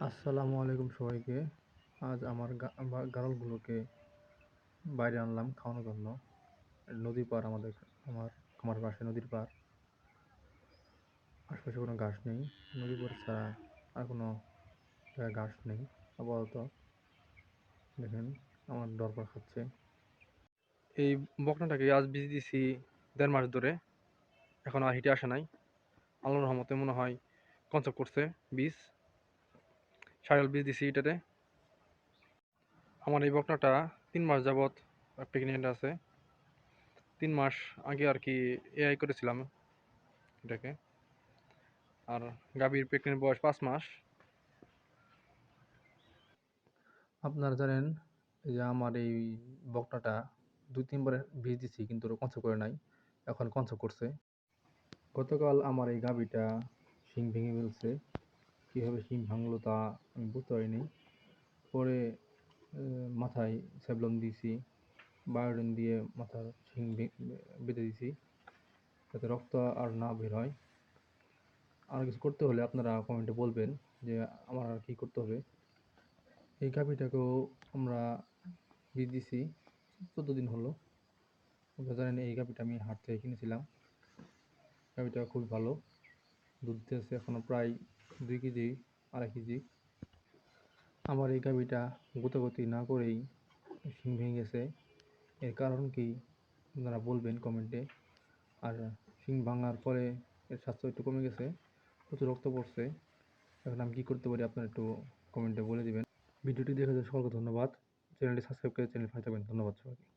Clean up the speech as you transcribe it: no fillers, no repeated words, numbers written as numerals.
আসসালামু আলাইকুম সবাইকে। আজ আমার গাড়লগুলোকে বাইরে আনলাম খাওয়ানোর জন্য। নদী পার আমার আমার পাশে নদীর পার। আশপাশে কোনো ঘাস নেই। নদী পার ছাড়া আর কোনো জায়গায় ঘাস নেই আপাতত। দেখেন আমার দরকার খাচ্ছে। এই বকনাটাকে আজ বীজ দিছি 1.5 মাস ধরে, এখন আর হিটে আসে নাই। আল্লাহর রহমতে মনে হয় কনসেপ্ট করছে বীজ। সাইরাল বীজ দিছি এটাতে। আমার এই বকনাটা 3 মাস যাবৎ প্রেগনেন্ট আছে। 3 মাস আগে আর কি এআই করেছিলাম এটাকে। আর গাভীর প্রেগনেন্ট বয়স 5 মাস। আপনারা জানেন যে আমার এই বকনাটা 2-3 বার বীজ দিছি কিন্তু কনসেপ্ট করে নাই, এখন কনসেপ্ট করছে। গতকাল আমার এই গাভীটা শিং ভেঙে ফেলছে। কীভাবে শিং ভাঙলো তা আমি বুঝতে পারিনি। পরে মাথায় স্যাভলন দিয়েছি, বায়োডিন দিয়ে মাথার শিং বেঁধে দিয়েছি যাতে রক্ত আর না বের হয়। আর কিছু করতে হলে আপনারা কমেন্টে বলবেন যে আমার আর কি করতে হবে। এই গাভীটাকেও আমরা বীজ দিছি 14 দিন হলো। আপনারা জানেন এই গাভীটা আমি হাট থেকে কিনেছিলাম। গাভীটা খুবই ভালো, দুধ দিতেছে এখনো প্রায় 2 কেজি 2.5 কেজি। আমার এই গাভীটা গোতাগতি না করেই শিং ভেঙে গেছে। এর কারণ কি আপনারা বলবেন কমেন্টে। আর শিং ভাঙার পরে এর স্বাস্থ্য একটু কমে গেছে, প্রচুর রক্ত পড়ছে। এখন আমি কী করতে পারি আপনারা একটু কমেন্টে বলে দিবেন। ভিডিওটি দেখার জন্য সকলকে ধন্যবাদ। চ্যানেলটি সাবস্ক্রাইব করে চ্যানেল পাশে থাকবেন। ধন্যবাদ সবাইকে।